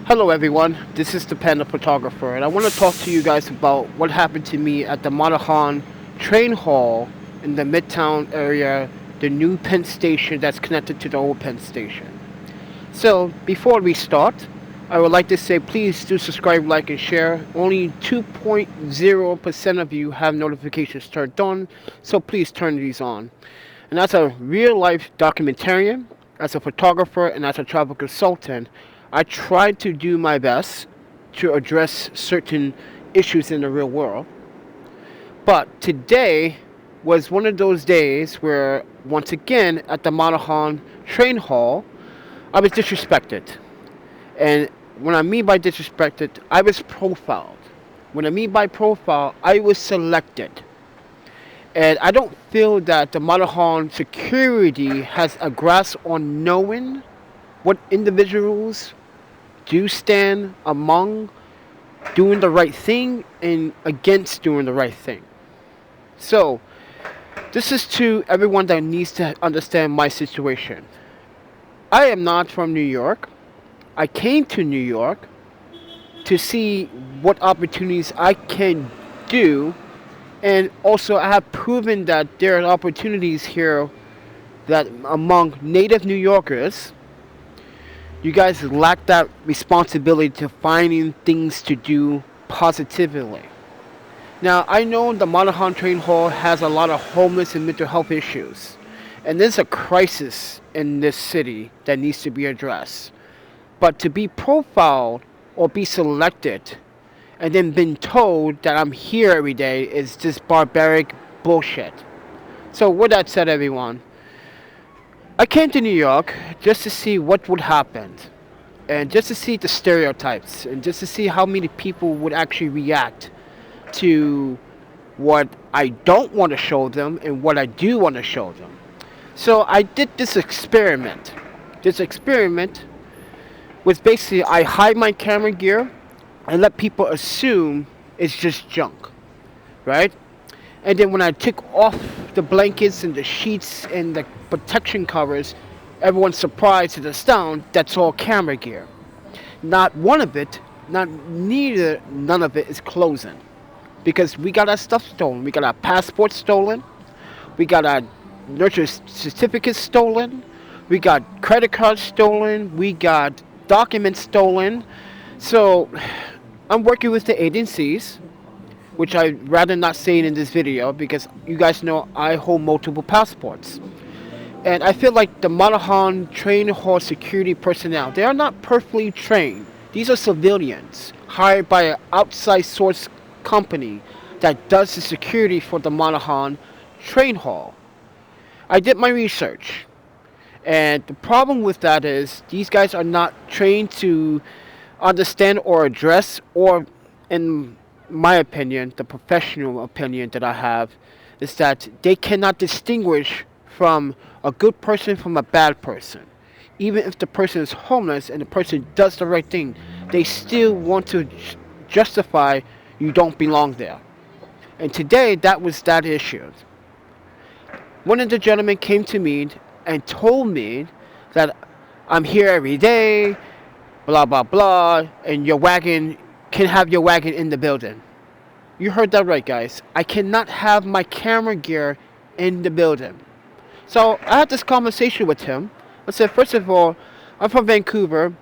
Hello everyone, this is ThePandaPhotographer, and I want to talk to you guys about what happened to me at the Moynihan train hall in the Midtown area, the new Penn station that's connected to the old Penn station. So, before we start, I would like to say please do subscribe, like, and share. Only 2.0% of you have notifications turned on, so please turn these on. And as a real life documentarian, as a photographer, and as a travel consultant, I try to do my best to address certain issues in the real world. But today was one of those days where, once again, at the Moynihan train hall, I was disrespected. And when I mean by disrespected, I was profiled. When I mean by profile, I was selected. And I don't feel that the Moynihan security has a grasp on knowing what individuals do stand among doing the right thing and against doing the right thing. So, this is to everyone that needs to understand my situation. I am not from New York. I came to New York to see what opportunities I can do, and also I have proven that there are opportunities here that among native New Yorkers, you guys lack that responsibility to finding things to do positively. Now, I know the Moynihan Train Hall has a lot of homeless and mental health issues, and there's a crisis in this city that needs to be addressed. But to be profiled or be selected and then been told that I'm here every day is just barbaric bullshit. So, with that said, everyone, I came to New York just to see what would happen, and just to see the stereotypes, and just to see how many people would actually react to what I don't want to show them and what I do want to show them. So I did this experiment. This experiment was basically I hide my camera gear and let people assume it's just junk, right? And then when I took off the blankets and the sheets and the protection covers, everyone's surprised and astounded that's all camera gear. Not one of it, none of it is closing. Because we got our stuff stolen. We got our passports stolen. We got our nurture certificates stolen. We got credit cards stolen. We got documents stolen. So I'm working with the agencies, which I'd rather not say it in this video because you guys know I hold multiple passports. And I feel like the Moynihan train hall security personnel, they are not perfectly trained. These are civilians hired by an outside source company that does the security for the Moynihan train hall. I did my research. And the problem with that is these guys are not trained to understand or address, or in my opinion, the professional opinion that I have, is that they cannot distinguish from a good person from a bad person. Even if the person is homeless and the person does the right thing, they still want to justify you don't belong there. And today, that was that issue. One of the gentlemen came to me and told me that I'm here every day, blah, blah, blah, and your wagon can have your wagon in the building. You heard that right, guys. I cannot have my camera gear in the building. So I had this conversation with him. I said, first of all, I'm from Vancouver.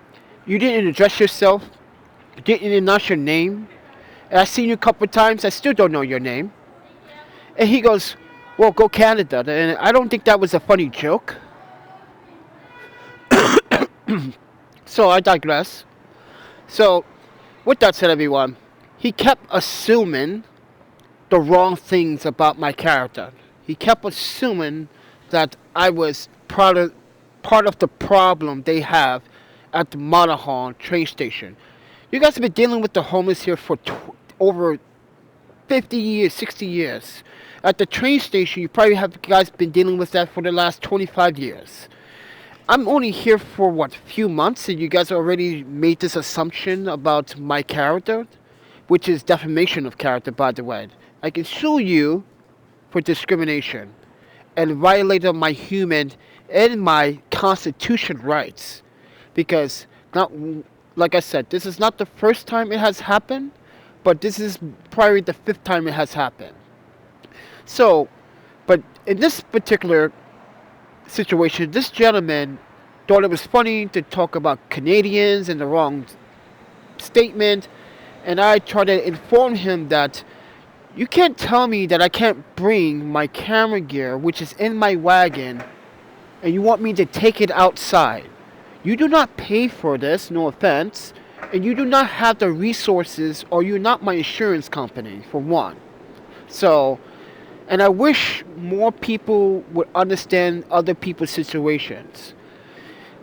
You didn't address yourself. You didn't announce your name. And I've seen you a couple of times. I still don't know your name. And he goes, well, go Canada. And I don't think that was a funny joke. So I digress. So with that said, everyone, he kept assuming the wrong things about my character. He kept assuming that I was part of the problem they have at the Moynihan train station. You guys have been dealing with the homeless here for over 50 years, 60 years. At the train station, you probably have guys been dealing with that for the last 25 years. I'm only here for, few months, and you guys already made this assumption about my character, which is defamation of character, by the way. I can sue you for discrimination and violated my human and my constitution rights, because not like I said, this is not the first time it has happened, but this is probably the fifth time it has happened. So, but in this particular situation, this gentleman thought it was funny to talk about Canadians and the wrong statement, and I tried to inform him that you can't tell me that I can't bring my camera gear, which is in my wagon, and you want me to take it outside. You do not pay for this, no offense, and you do not have the resources, or you're not my insurance company, for one. So, and I wish more people would understand other people's situations.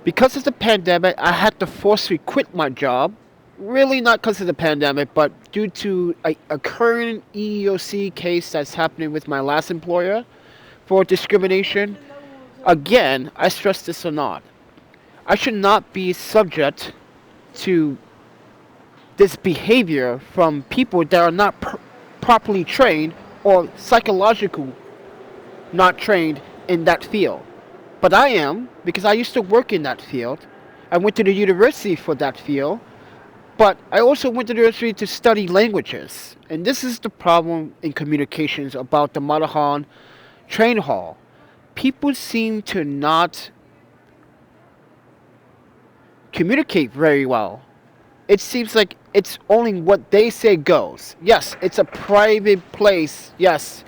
Because of the pandemic, I had to forcibly quit my job. Really not because of the pandemic, but due to a current EEOC case that's happening with my last employer for discrimination. Again, I stress this or not, I should not be subject to this behavior from people that are not properly trained or psychological not trained in that field. But I am, because I used to work in that field. I went to the university for that field, but I also went to the university to study languages. And this is the problem in communications about the Moynihan train hall. People seem to not communicate very well. It seems like it's only what they say goes. Yes, it's a private place. Yes,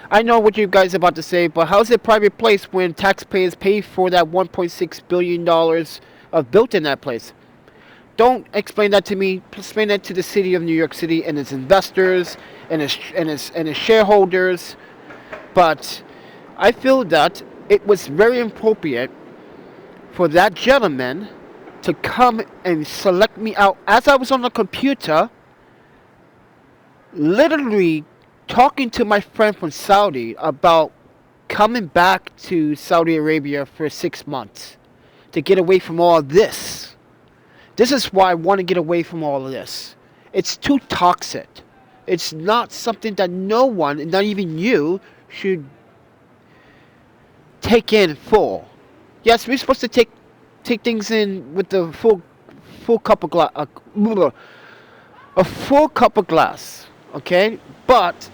I know what you guys are about to say, but how's it a private place when taxpayers pay for that $1.6 billion of built in that place? Don't explain that to me. Explain that to the city of New York City and its investors and its shareholders. But I feel that it was very appropriate for that gentleman to come and select me out as I was on the computer, literally talking to my friend from Saudi about coming back to Saudi Arabia for 6 months to get away from all this. This is why I want to get away from all of this. It's too toxic. It's not something that no one, not even you, should take in full. Yes, we're supposed to take things in with the full cup of glass, a full cup of glass, okay? But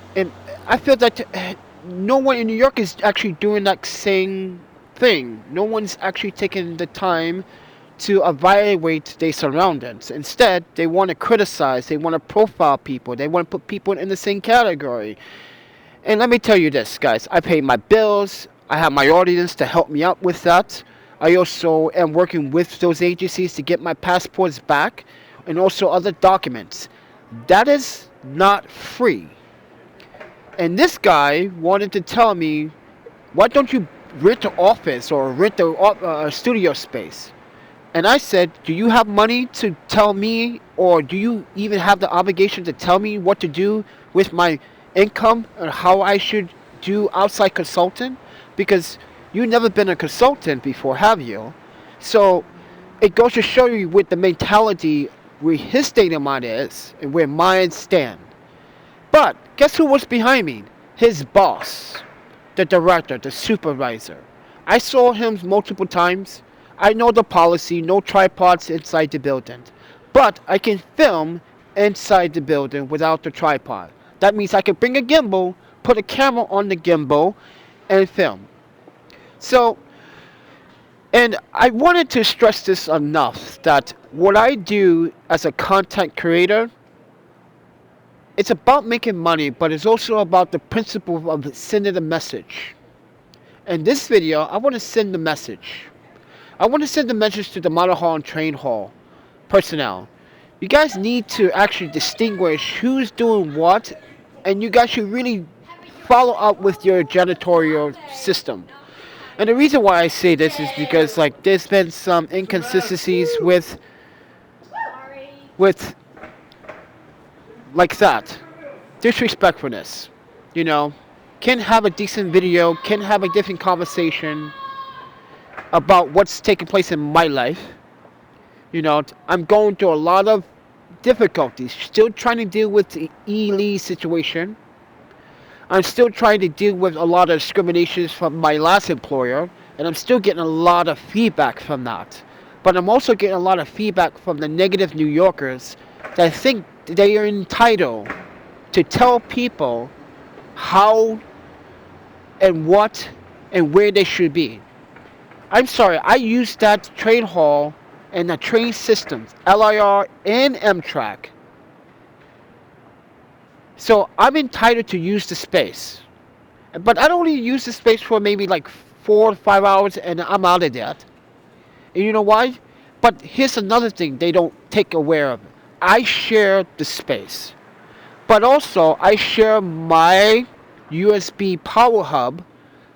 I feel that no one in New York is actually doing that same thing. No one's actually taking the time to evaluate their surroundings. Instead, they want to criticize, they want to profile people, they want to put people in the same category. And let me tell you this, guys, I pay my bills, I have my audience to help me out with that. I also am working with those agencies to get my passports back and also other documents. That is not free. And this guy wanted to tell me, why don't you rent an office or rent a studio space? And I said, do you have money to tell me, or do you even have the obligation to tell me what to do with my income and how I should do outside consulting? Because you've never been a consultant before, have you? So it goes to show you with the mentality where his state of mind is and where mine stand. But guess who was behind me? His boss, the director, the supervisor. I saw him multiple times. I know the policy, no tripods inside the building. But I can film inside the building without the tripod. That means I can bring a gimbal, put a camera on the gimbal, and film. So, and I wanted to stress this enough that what I do as a content creator, it's about making money, but it's also about the principle of sending a message. In this video, I want to send a message. I want to send a message to the Moynihan train hall personnel. You guys need to actually distinguish who's doing what, and you guys should really follow up with your janitorial system. And the reason why I say this is because there's been some inconsistencies with like that. Disrespectfulness. Can have a decent video, can have a different conversation about what's taking place in my life. I'm going through a lot of difficulties, still trying to deal with the Lee situation. I'm still trying to deal with a lot of discriminations from my last employer, and I'm still getting a lot of feedback from that. But I'm also getting a lot of feedback from the negative New Yorkers that think they are entitled to tell people how and what and where they should be. I'm sorry, I use that train hall and the train systems, LIR and Amtrak. So I'm entitled to use the space. But I only use the space for maybe like 4 to 5 hours and I'm out of that. And you know why? But here's another thing they don't take aware of. I share the space. But also I share my USB power hub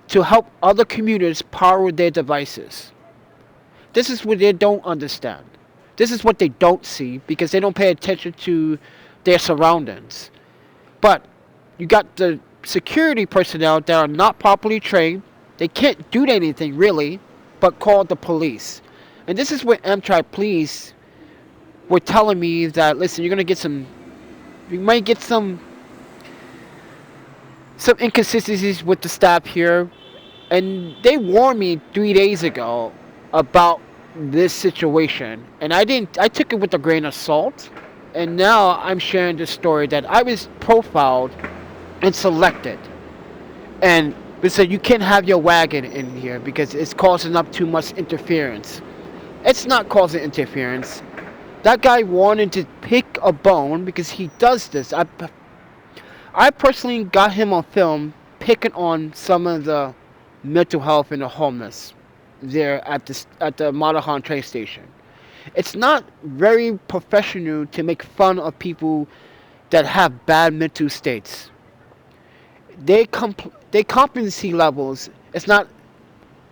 to help other commuters power their devices. This is what they don't understand. This is what they don't see because they don't pay attention to their surroundings. But you got the security personnel that are not properly trained. They can't do anything really but call the police. And this is where Amtrak police were telling me that, listen, you're going to get you might get some inconsistencies with the staff here. And they warned me 3 days ago about this situation. And I took it with a grain of salt. And now I'm sharing this story that I was profiled and selected. And they said you can't have your wagon in here because it's causing up too much interference. It's not causing interference. That guy wanted to pick a bone because he does this. I personally got him on film picking on some of the mental health and the homeless there at the Moynihan train station. It's not very professional to make fun of people that have bad mental states. Their competency levels is not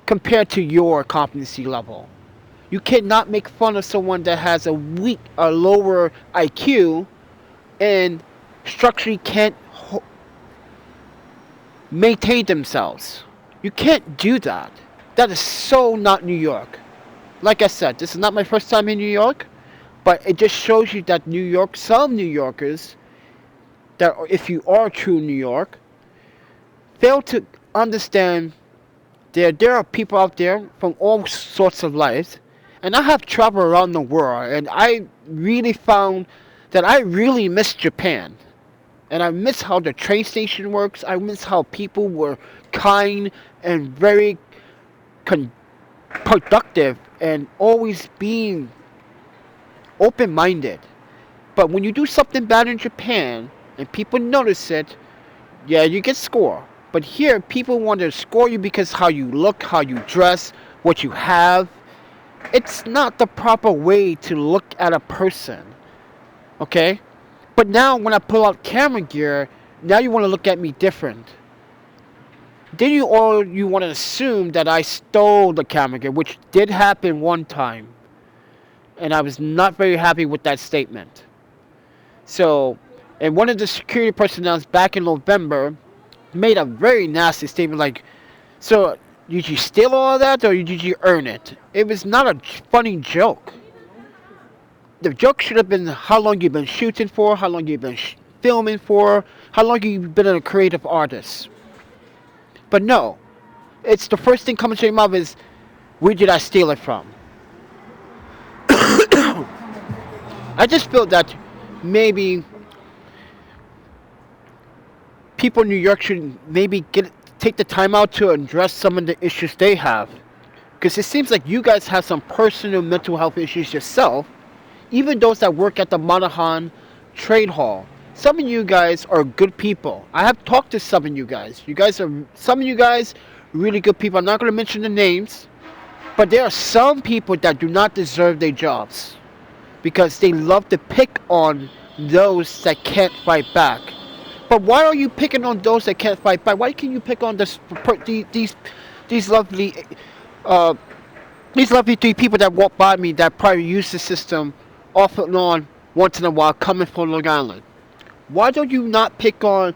compared to your competency level. You cannot make fun of someone that has a lower IQ and structurally can't maintain themselves. You can't do that. That is so not New York. Like I said, this is not my first time in New York, but it just shows you that some New Yorkers, that if you are true New York, fail to understand there are people out there from all sorts of lives. And I have traveled around the world, and I really found that I really miss Japan. And I miss how the train station works. I miss how people were kind and very productive and always being open-minded. But when you do something bad in Japan and people notice it, yeah, you get score. But here, people want to score you because how you look, how you dress, what you have. It's not the proper way to look at a person. Okay? But now when I pull out camera gear, now you want to look at me different. Then you want to assume that I stole the camera gear, which did happen one time. And I was not very happy with that statement. So, and one of the security personnel back in November made a very nasty statement like, so did you steal all of that or did you earn it? It was not a funny joke. The joke should have been how long you've been shooting for, how long you've been filming for, how long you've been a creative artist. But no, it's the first thing coming to your mouth is, where did I steal it from? I just feel that maybe people in New York should maybe take the time out to address some of the issues they have. Because it seems like you guys have some personal mental health issues yourself, even those that work at the Moynihan Trade Hall. Some of you guys are good people. I have talked to some of you guys. Some of you guys really good people. I'm not going to mention the names, but there are some people that do not deserve their jobs because they love to pick on those that can't fight back. But why are you picking on those that can't fight back? Why can't you pick on these lovely three people that walk by me that probably use the system off and on once in a while coming from Long Island? Why don't you not pick on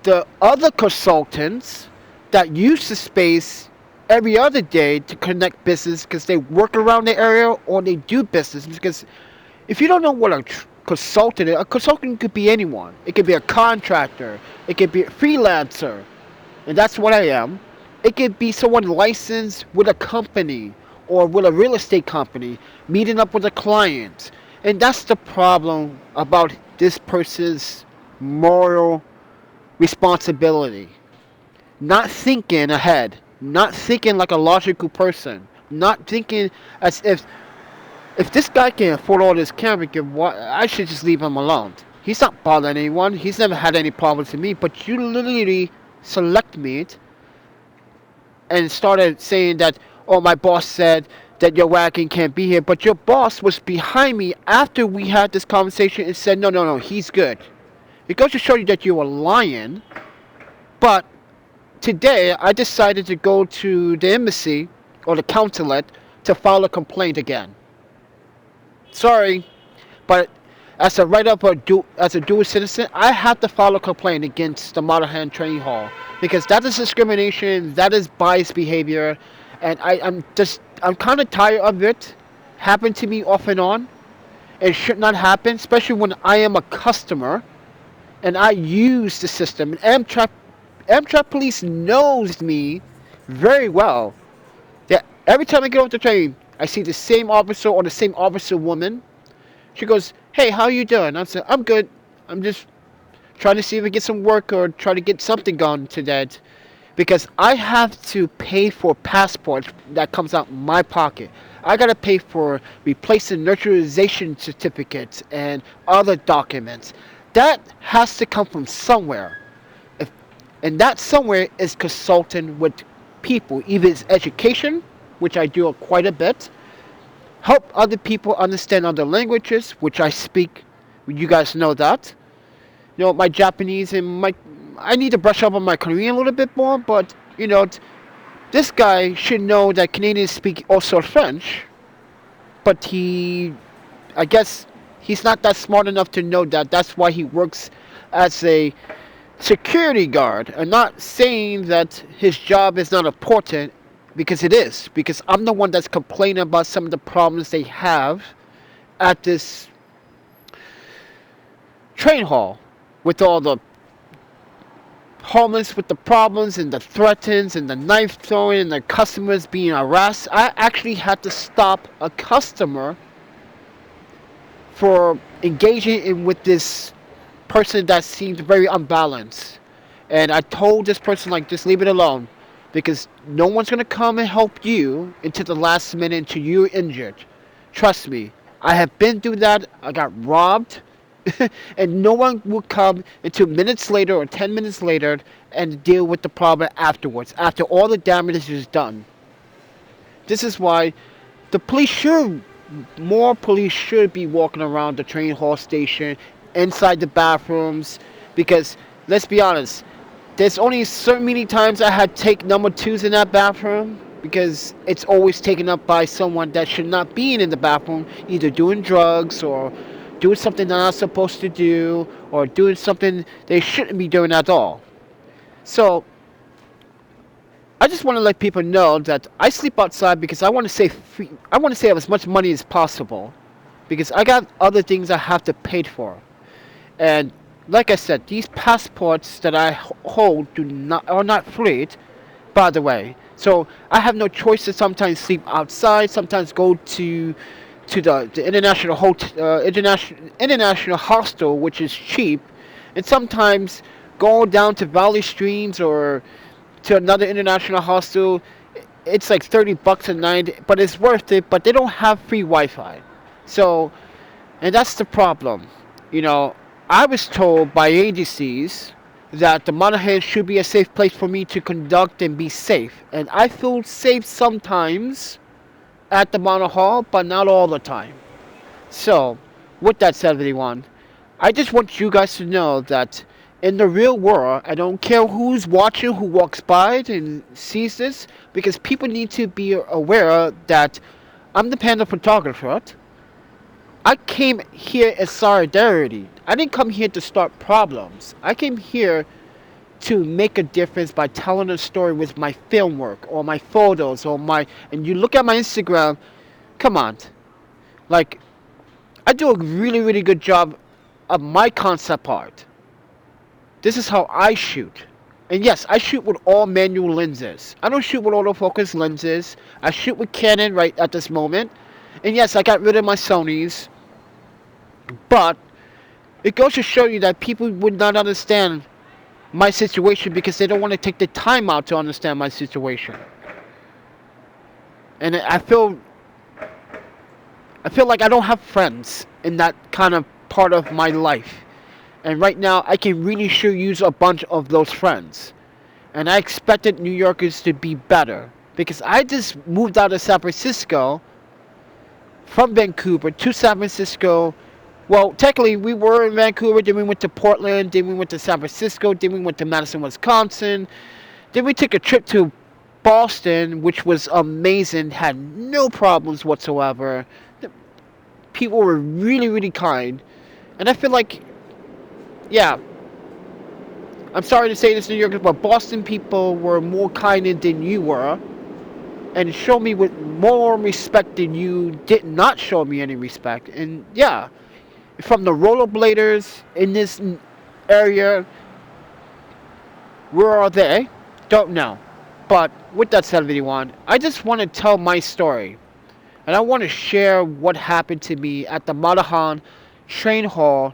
the other consultants that use the space every other day to connect business because they work around the area or they do business? Because if you don't know what a consultant could be anyone. It could be a contractor. It could be a freelancer. And that's what I am. It could be someone licensed with a company or with a real estate company, meeting up with a client. And that's the problem about this person's moral responsibility. Not thinking ahead, not thinking like a logical person, not thinking as if this guy can afford all this camera gear, I should just leave him alone. He's not bothering anyone. He's never had any problems with me. But you literally select me and started saying that, oh, my boss said that your wagon can't be here. But your boss was behind me after we had this conversation and said, no, no, no, he's good. It goes to show you that you were lying. But today, I decided to go to the embassy or the consulate to file a complaint again. Sorry, but as a write-up or as a dual citizen, I have to file a complaint against the Moynihan train hall because that is discrimination, that is biased behavior, and I'm kind of tired of it. Happened to me off and on. It should not happen, especially when I am a customer and I use the system. And Amtrak police knows me very well. That every time I get off the train, I see the same officer or the same officer woman. She goes, "Hey, how you doing?" I said, "I'm good. I'm just trying to see if I get some work or try to get something going today." Because I have to pay for passports that comes out my pocket. I gotta pay for replacing naturalization certificates and other documents. That has to come from somewhere. If, and that somewhere is consulting with people. Either it's education, which I do quite a bit, help other people understand other languages, which I speak. You guys know that. You know, my Japanese and I need to brush up on my Korean a little bit more, but this guy should know that Canadians speak also French, but I guess he's not that smart enough to know that. That's why he works as a security guard. I'm not saying that his job is not important, because it is. Because I'm the one that's complaining about some of the problems they have at this train hall with all the homeless, with the problems and the threats and the knife throwing and the customers being harassed. I actually had to stop a customer for engaging with this person that seemed very unbalanced. And I told this person, like, just leave it alone. Because no one's going to come and help you until the last minute until you're injured. Trust me. I have been through that. I got robbed. And no one will come until minutes later or 10 minutes later and deal with the problem afterwards, after all the damage is done. This is why more police should be walking around the train hall station, inside the bathrooms, because let's be honest, there's only so many times I had take number twos in that bathroom, because it's always taken up by someone that should not be in the bathroom, either doing drugs or doing something they're not supposed to do, or doing something they shouldn't be doing at all. So I just want to let people know that I sleep outside because I want to save I want to save as much money as possible, because I got other things I have to pay for. And like I said, these passports that I hold are not free, by the way. So I have no choice to sometimes sleep outside, sometimes go to the international hostel, which is cheap, and sometimes go down to Valley Streams or to another international hostel. It's like $30 a night, but it's worth it. But they don't have free Wi-Fi, so, and that's the problem. I was told by agencies that the Moynihan should be a safe place for me to conduct and be safe, and I feel safe sometimes at the Moynihan Hall, but not all the time. So, with that said, everyone, I just want you guys to know that in the real world, I don't care who's watching, who walks by and sees this, because people need to be aware that I'm the Panda Photographer. I came here as solidarity. I didn't come here to start problems. I came here to make a difference by telling a story with my film work or my photos and you look at my Instagram, come on. Like, I do a really, really good job of my concept art. This is how I shoot. And yes, I shoot with all manual lenses. I don't shoot with autofocus lenses. I shoot with Canon right at this moment. And yes, I got rid of my Sonys. But it goes to show you that people would not understand my situation because they don't want to take the time out to understand my situation. And I feel like I don't have friends in that kind of part of my life. And right now, I can really sure use a bunch of those friends. And I expected New Yorkers to be better because I just moved out of San Francisco from Vancouver to San Francisco. Well, technically, we were in Vancouver, then we went to Portland, then we went to San Francisco, then we went to Madison, Wisconsin. Then we took a trip to Boston, which was amazing, had no problems whatsoever. The people were really, really kind. And I feel like, yeah, I'm sorry to say this, New Yorkers, but Boston people were more kind than you were, and showed me with more respect than you did not show me any respect. And yeah, from the rollerbladers in this area, where are they? Don't know. But with that said, everyone, I just want to tell my story, and I want to share what happened to me at the Moynihan train hall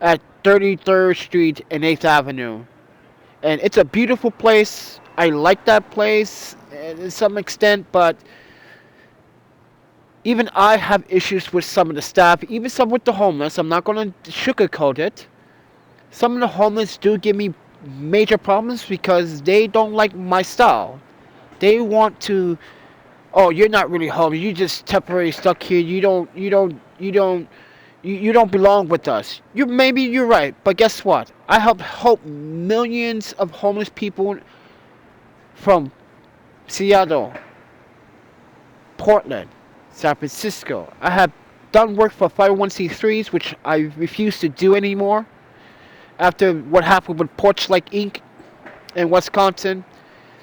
at 33rd Street and 8th Avenue. And it's a beautiful place. I like that place to some extent, but even I have issues with some of the staff, even some with the homeless. I'm not going to sugarcoat it. Some of the homeless do give me major problems because they don't like my style. They want to, oh, you're not really homeless. You just temporarily stuck here. You don't belong with us. Maybe you're right, but guess what? I help millions of homeless people from Seattle, Portland, San Francisco. I have done work for 501c3s, which I refuse to do anymore after what happened with Porch Like Inc. in Wisconsin.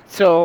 So